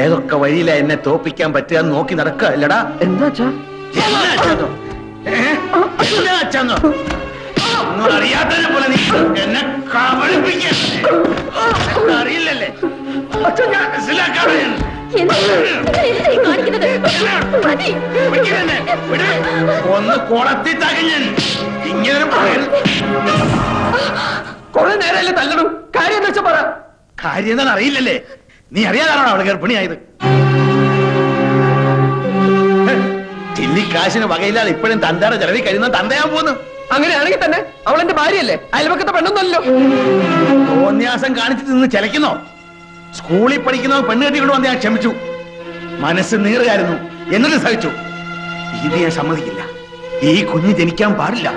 ഏതൊക്കെ വഴിയില എന്നെ തോപ്പിക്കാൻ പറ്റുക നോക്കി നടക്കുക അല്ലടാ. എന്താ അറിയാത്തതിനെ പോലെ നീ എന്നെ അറിയില്ലല്ലേ? മനസ്സിലാക്കാതെ ഒന്ന് കുളത്തി തകഞ്ഞൻ. ഇങ്ങനെ കുറെ നേരമല്ലേ തല്ലണം. കാര്യം എന്താ വെച്ചാ പറ. കാര്യം എന്താണെന്ന് അറിയില്ലല്ലേ? നീ അറിയാതാണോ അവള് ഗർഭിണിയായത്? ചില്ലിക്കാശിന് വകയില്ലാതെ ഇപ്പോഴും തന്തയുടെ ചെലവിൽ കഴിയുന്ന തന്തയാൻ പോന്നു. അങ്ങനെയാണെങ്കിൽ തന്നെ അവൾ എന്റെ ഭാര്യയല്ലേ, അയൽവക്കത്തെ പെണ്ണൊന്നല്ലോ. തോന്യാസം കാണിച്ചിട്ട് നിന്ന് ചിലയ്ക്കുന്നോ? സ്കൂളിൽ പഠിക്കുന്നവ പെണ്ണ് കെട്ടിക്കൊണ്ട് വന്ന് ഞാൻ ക്ഷമിച്ചു. മനസ്സ് നീറുകയായിരുന്നു, എന്നിട്ട് സഹിച്ചു. ഇത് ഞാൻ സമ്മതിക്കില്ല. ഈ കുഞ്ഞ് ജനിക്കാൻ പാടില്ല.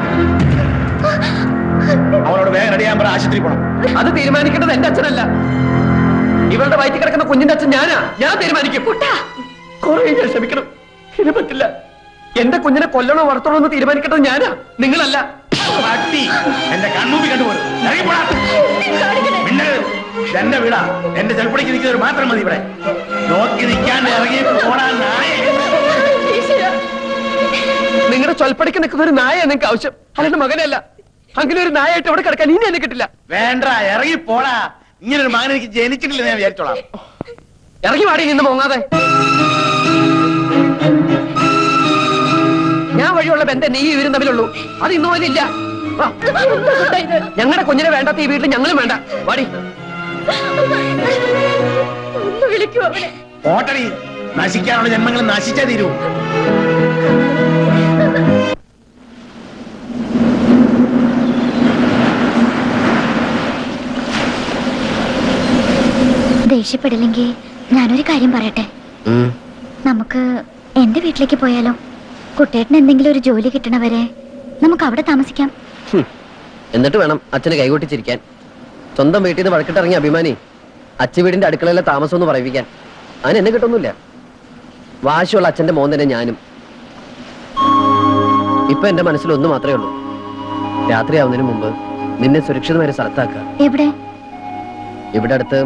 അവളോട് വേഗം റെഡിയാൻ പറ, ആശുപത്രി പോണം. അത് തീരുമാനിക്കേണ്ടത് എന്റെ അച്ഛനല്ല. ഇവളുടെ വയറ്റിൽ കിടക്കുന്ന കുഞ്ഞിന്റെ അച്ഛൻ ഞാനാ. ഞാൻ തീരുമാനിക്കും. കുറെ ഞാൻ ക്ഷമിക്കണം. ഇത് പറ്റില്ല. എന്റെ കുഞ്ഞിനെ കൊല്ലണോ വളർത്തണോ എന്ന് തീരുമാനിക്കേണ്ടത് ഞാനാ, നിങ്ങളല്ല. എന്റെ കൺമുമ്പിൽ കണ്ടുപോലും എന്റെ വീടാ. എന്റെ ചെൽപ്പടിക്ക് നിൽക്കുന്നവർ മാത്രം മതി ഇവിടെ. നോക്കി നിൽക്കാണ്ട് ഇറങ്ങി പോടാൻ നായ. നിങ്ങളുടെ ചൊൽപ്പടിക്ക് നിൽക്കുന്ന ഒരു നായ നിങ്ങൾക്ക് ആവശ്യം, അല്ലാണ്ട് മകനല്ല. അങ്ങനെ ഒരു നായായിട്ട് അവിടെ കിടക്കാൻ ഇനി എന്നെ കിട്ടില്ല. വേണ്ട, ഇറങ്ങി പോടാ. ഇങ്ങനൊരു മകൻ എനിക്ക് ജനിച്ചിട്ടില്ല ഞാൻ വിചാരിച്ചോളാം. ഇറങ്ങി മാറി നിന്ന് മോങ്ങാതെ. ഞാൻ വഴിയുള്ള ബന്ധം നീ ഇവരും തമ്മിലുള്ളൂ. അത് ഇന്നു പോലെ ഇല്ല. ഞങ്ങളുടെ കുഞ്ഞിനെ വേണ്ടാത്ത ഈ വീട്ടിൽ ഞങ്ങളും വേണ്ട. വാടി. ഓട്ടടി. നശിക്കാനുള്ള ജന്മങ്ങൾ നശിച്ചേ തീരൂ. ദേഷ്യപ്പെടില്ലെങ്കിൽ ഞാനൊരു കാര്യം പറയട്ടെ. നമുക്ക് എന്റെ വീട്ടിലേക്ക് പോയാലോ? കുട്ടേട്ടന് എന്തെങ്കിലും ഒരു ജോലി കിട്ടണവരെ നമുക്ക് അവിടെ താമസിക്കാം. എന്നിട്ട് വേണം അച്ഛന് കൈകൊട്ടിച്ചിരിക്കാൻ. സ്വന്തം വീട്ടിൽ നിന്ന് വഴക്കിട്ടിറങ്ങിയ അഭിമാനി അച്ഛൻ വീടിന്റെ അടുക്കളയിലെ താമസം എന്ന് പറയിപ്പിക്കാൻ. അതിന് എന്നെ കിട്ടൊന്നുമില്ല. വാശിയുള്ള അച്ഛന്റെ മോൻ തന്നെ ഞാനും. ഇപ്പൊ എന്റെ മനസ്സിൽ ഒന്ന് മാത്രമേ ഉള്ളൂ. രാത്രിയാവുന്നതിന് മുമ്പ് നിന്നെ സുരക്ഷിതമായ സ്ഥലത്താക്കുക. എവിടെ? ഇവിടെ അടുത്ത്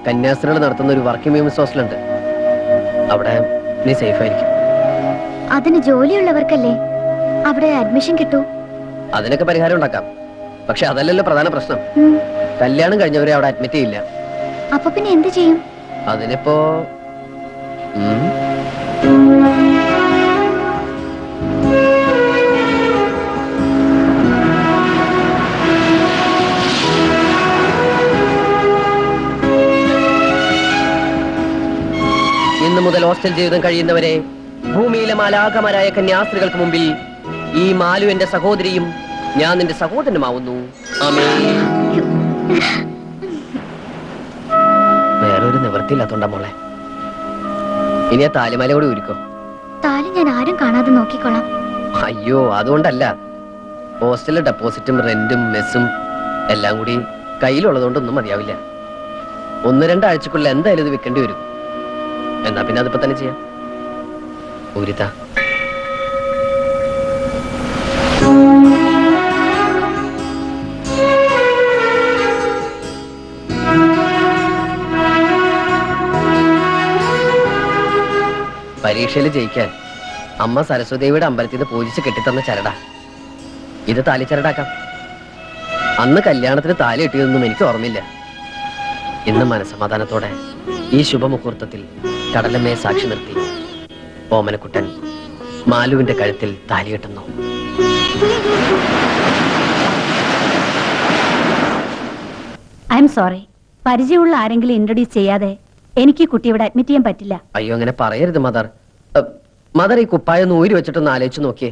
കന്യാസ്ത്രീകൾ നടത്തുന്ന ഒരു വർക്കിംഗ് വിമൻസ് ഹോസ്റ്റലുണ്ട്. അവിടെ നീ സേഫ് ആയിരിക്കും. അതിന് ജോലിയുള്ളവർക്കല്ലേ അവിടെ അഡ്മിഷൻ കിട്ടൂ. അതിനൊക്കെ പരിഹാരം ഉണ്ടാക്കാം. പക്ഷെ അതല്ലല്ലോ പ്രധാന പ്രശ്നം. കല്യാണം കഴിഞ്ഞവരെ അവിടെ അഡ്മിറ്റ് ചെയ്യില്ല. അപ്പൊ പിന്നെ എന്ത് ചെയ്യും? അതിനിപ്പോ ഇന്നു മുതൽ ഹോസ്റ്റൽ ജീവിതം കഴിയുന്നവരെ ഭൂമിയിലെ മാലാഖമാരായ കന്യാസ്ത്രീകൾക്ക് മുമ്പിൽ ഈ മാലു എന്റെ സഹോദരിയും ഞാൻ നിന്റെ സഹോദരനുമാവുന്നു. വേറൊരു നിവൃത്തിയില്ലാത്തോണ്ടാ മോളെ. ഇനി ആ താലിമാല കൂടി ഊരിക്കോ. താലി ഞാൻ ആരും കാണാതെ നോക്കിക്കോളാം. അയ്യോ, അതുകൊണ്ടല്ല. ഹോസ്റ്റലിലെ ഡെപ്പോസിറ്റും റെന്റും മെസ്സും എല്ലാം കൂടി കയ്യിലുള്ളതുകൊണ്ടൊന്നും മതിയാവില്ല. 1-2 ആഴ്ചക്കുള്ളിൽ എന്തായാലും ഇത് വിൽക്കേണ്ടി വരും. എന്നാ പിന്നെ അതിപ്പോ തന്നെ ചെയ്യാം. ഊരിത. പരീക്ഷയിൽ ജയിക്കാൻ അമ്മ സരസ്വതിയുടെ അമ്പലത്തിൽ നിന്ന് പൂജിച്ച് കെട്ടിത്തന്ന ചരടാ ഇത്. താലി ചരടാക്കാം. അന്ന് കല്യാണത്തിന് താലി കിട്ടിയതൊന്നും എനിക്ക് ഓർമ്മയില്ല. ഇന്ന് മനസ്സമാധാനത്തോടെ ഈ ശുഭമുഹൂർത്തത്തിൽ കടലമ്മയെ സാക്ഷി നിർത്തി ഓമനക്കുട്ടൻ മാലുവിന്റെ കഴുത്തിൽ താലി കെട്ടുന്നു. I am sorry. പരിചയമുള്ള ആരെങ്കിലും ഇൻട്രൊഡ്യൂസ് ചെയ്യാതെ എനിക്ക് കുട്ടി ഇവിടെ അഡ്മിറ്റ് ചെയ്യാൻ പറ്റില്ല. അയ്യോ, അങ്ങനെ പറയരുത് മദർ. മദർ ഈ കുപ്പായം ഊരി വെച്ചിട്ടൊന്ന് ആലോചിച്ച് നോക്കിയേ.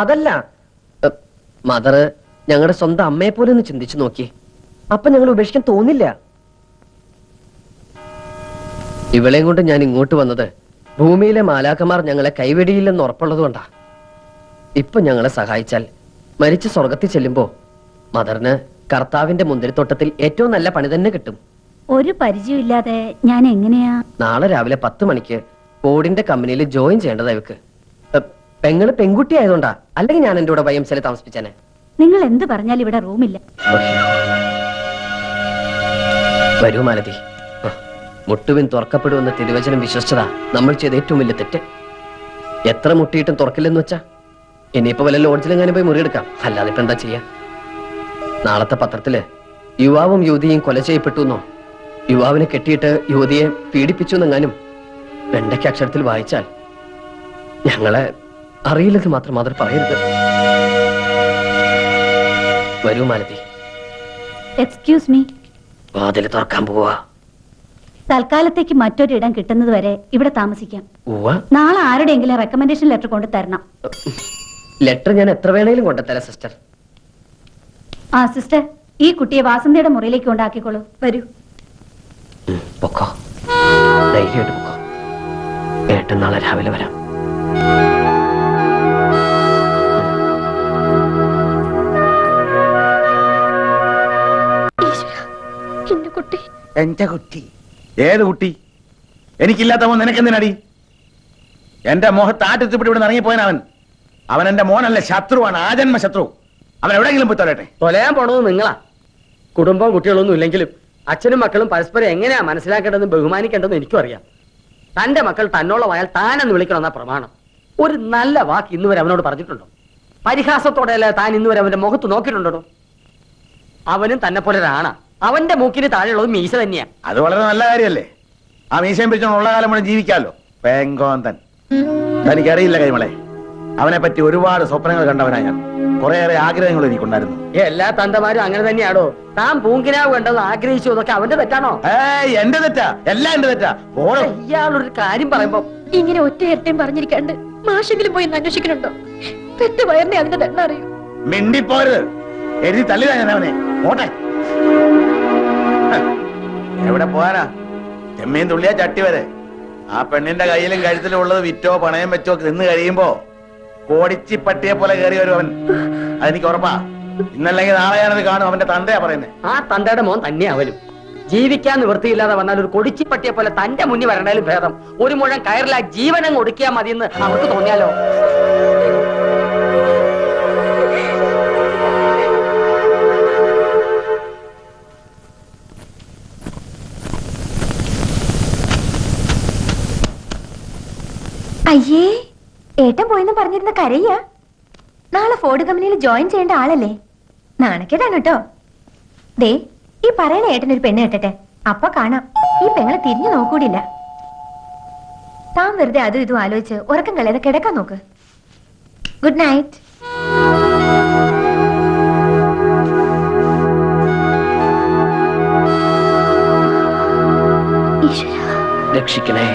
അതല്ല മദർ, ഞങ്ങളുടെ സ്വന്തം അമ്മയെ പോലെ ഒന്ന് ചിന്തിച്ചു നോക്കിയേ. അപ്പൊ ഞങ്ങൾ ഉപേക്ഷിക്കാൻ തോന്നില്ല. ഇവളെയും കൊണ്ട് ഞാൻ ഇങ്ങോട്ട് വന്നത് ഭൂമിയിലെ മാലാഖമാർ ഞങ്ങളെ കൈവെടിയില്ലെന്ന് ഉറപ്പുള്ളത് കൊണ്ടാ. ഇപ്പൊ ഞങ്ങളെ സഹായിച്ചാൽ മരിച്ച് സ്വർഗത്തിൽ ചെല്ലുമ്പോ മദറിന് കർത്താവിന്റെ മുന്തിരിത്തോട്ടത്തിൽ ഏറ്റവും നല്ല പണി തന്നെ കിട്ടും. ഒരു പരിചയമില്ലാതെ ഞാൻ എങ്ങനെയാ? നാളെ രാവിലെ 10 മണിക്ക് ബോർഡിന്റെ കമ്പനിയിൽ ജോയിൻ ചെയ്യേണ്ടതാ ഇവക്ക്. പെങ്ങള് പെൺകുട്ടി ആയതുകൊണ്ടാ, അല്ലെങ്കിൽ ഞാൻ എന്റെ കൂടെ YMCA താമസിപ്പിച്ചേനെ. നിങ്ങൾ എന്ത് പറഞ്ഞാലും ഇവിടെ റൂമില്ല. വരൂ മാലതി. മുട്ടുവിൻ തുറക്കപ്പെടുമെന്ന തിരുവചനം വിശ്വസിച്ചതാ നമ്മൾ ചെയ്ത ഏറ്റവും വലിയ തെറ്റ്. എത്ര മുട്ടിയിട്ടും തുറക്കില്ലെന്ന് വെച്ചാ ഇനിയിപ്പോ വല്ല ലോഡ്ജിലെങ്ങാനും പോയി മുറിയെടുക്കാം. അല്ലാതെ ഇപ്പൊ എന്താ ചെയ്യാ? നാളത്തെ പത്രത്തില് യുവാവും യുവതിയും കൊല ചെയ്യപ്പെട്ടു എന്നോ യുവാവിനെ കെട്ടിയിട്ട് യുവതിയെ പീഡിപ്പിച്ചു എന്നെങ്ങാനും വെണ്ടയ്ക്ക് അക്ഷരത്തിൽ വായിച്ചാൽ ഞങ്ങളെ അറിയില്ലെന്ന് മാത്രം പറയരുത്. വരൂ മാലതി. Excuse me. വാതില് തുറക്കാൻ പോവാ. തൽക്കാലത്തേക്ക് മറ്റൊരിടം കിട്ടുന്നത് വരെ ഇവിടെ താമസിക്കാം. നാളെ ആരുടെയെങ്കിലും റെക്കമെൻഡേഷൻ ലെറ്റർ കൊണ്ട് തരണം. ലെറ്റർ ഞാൻ എത്ര വേണേലും കൊണ്ടുതരാം സിസ്റ്റർ. ആ സിസ്റ്റർ, ഈ കുട്ടിയെ വാസന്തിയുടെ മുറിയിലേക്ക് കൊണ്ടാക്കിക്കോളൂ. വരൂ. പൊക്കോ, ധൈര്യമായിട്ട് പൊക്കോ. ഏട്ടൻ നാളെ രാവിലെ വരാം. എന്റെ കുട്ടി. ഏത് കുട്ടി? എനിക്കില്ലാത്ത മോൻ നിനക്കെന്തിനടി? എന്റെ മോഹത്ത് ആറ്റത്തിപ്പിടി ഇവിടെ ഇറങ്ങിപ്പോയൻ അവൻ എന്റെ മോനല്ല, ശത്രുവാണ്, ആജന്മ ശത്രു. അവൻ എവിടെയെങ്കിലും പോയി തൊലട്ടെ. തൊലയാൻ പോണത് നിങ്ങളാ. കുടുംബവും കുട്ടികളൊന്നും ഇല്ലെങ്കിലും അച്ഛനും മക്കളും പരസ്പരം എങ്ങനെയാ മനസ്സിലാക്കേണ്ടതെന്ന് ബഹുമാനിക്കേണ്ടതെന്ന് എനിക്കും അറിയാം. തന്റെ മക്കൾ തന്നോളമായാൽ താനെന്ന് വിളിക്കണമെന്ന പ്രമാണം. ഒരു നല്ല വാക്ക് ഇന്നുവരെ അവനോട് പറഞ്ഞിട്ടുണ്ടോ? പരിഹാസത്തോടെയല്ല താൻ ഇന്നുവരെ അവന്റെ മുഖത്ത് നോക്കിയിട്ടുണ്ടോ? അവനും തന്നെ പോലെ ഒരാണാ. അവന്റെ മൂക്കിന് താഴെയുള്ളത് മീശ തന്നെയാ. അത് വളരെ നല്ല കാര്യമല്ലേ? ആ മീശയും പിടിച്ചോണ്ട് കാലം മുഴുവൻ ജീവിക്കാമല്ലോ. പെങ്കോന്തൻ. തനിക്കറിയില്ല കൈമളെ, അവനെ പറ്റി ഒരുപാട് സ്വപ്നങ്ങൾ കണ്ടവനാ ഞാൻ. കുറേയേറെ ആഗ്രഹങ്ങൾ എനിക്കുണ്ടായിരുന്നു. എല്ലാ തന്തമാരും അങ്ങനെ തന്നെയാണോ? താൻ പൂങ്കിനാവ് കണ്ടെന്ന് ആഗ്രഹിച്ചു, അതൊക്കെ അവന്റെ തെറ്റാണോ? എന്റെ തെറ്റാ, എല്ലാം എന്റെ തെറ്റാ. ഇയാളൊരു കാര്യം പറയുമ്പോ ഇങ്ങനെ ഒറ്റ ഇരട്ടയും പറഞ്ഞിരിക്കാണ്ട് മാഷെങ്കിലും പോയി അന്വേഷിക്കണുണ്ടോ? പെറ്റ വയറിനെ അതിന്റെ ദണ്ണ അറിയൂ. മിണ്ടിപ്പോരുത്. എഴുതി തള്ളിതാ ഞാൻ അവനെ. ഓട്ടെ. എവിടെ പോകാനാ? ചെമ്മീൻ തുള്ളിയാ ചട്ടി വരെ. ആ പെണ്ണിന്റെ കയ്യിലും കഴുത്തിലും ഉള്ളത് വിറ്റോ പണയം വെച്ചോ നിന്ന് കഴിയുമ്പോ കോടിച്ചി പട്ടിയെ പോലെ കയറി വരും അവൻ. അതെനിക്ക് ഉറപ്പാ. ഇന്നല്ലെങ്കിൽ നാളെ ഞാനത് കാണും. അവന്റെ തന്തയാ പറയുന്നേ. ആ തന്തയുടെ മോൻ തന്നെ അവനും. ജീവിക്കാൻ നിവൃത്തിയില്ലാതെ വന്നാൽ ഒരു കൊടിച്ചിപ്പട്ടിയെ പോലെ തന്റെ മുന്നിൽ വരണേലും ഭേദം ഒരു മുഴം കയറില്ല ജീവനം ഒടുക്കിയാ മതിയെന്ന് അവർക്ക് തോന്നിയാലോ? അയ്യേ, ഏട്ടൻ പോയെന്ന് പറഞ്ഞിരുന്ന കരയ്യ. നാളെ ഫോർഡ് കമ്പനിയിൽ ജോയിൻ ചെയ്യേണ്ട ആളല്ലേ? നാണക്കേടാണ് കേട്ടോ. ദേ, ഈ പറയണ ഏട്ടനൊരു പെണ്ണ് കെട്ടട്ടെ, അപ്പൊ കാണാം ഈ പെങ്ങളെ തിരിഞ്ഞു നോക്കൂടില്ല. താൻ വെറുതെ അതും ഇതും ആലോചിച്ച് ഉറക്കം കളയാതെ കിടക്കാൻ നോക്ക്. Good night. രക്ഷിക്കണേ.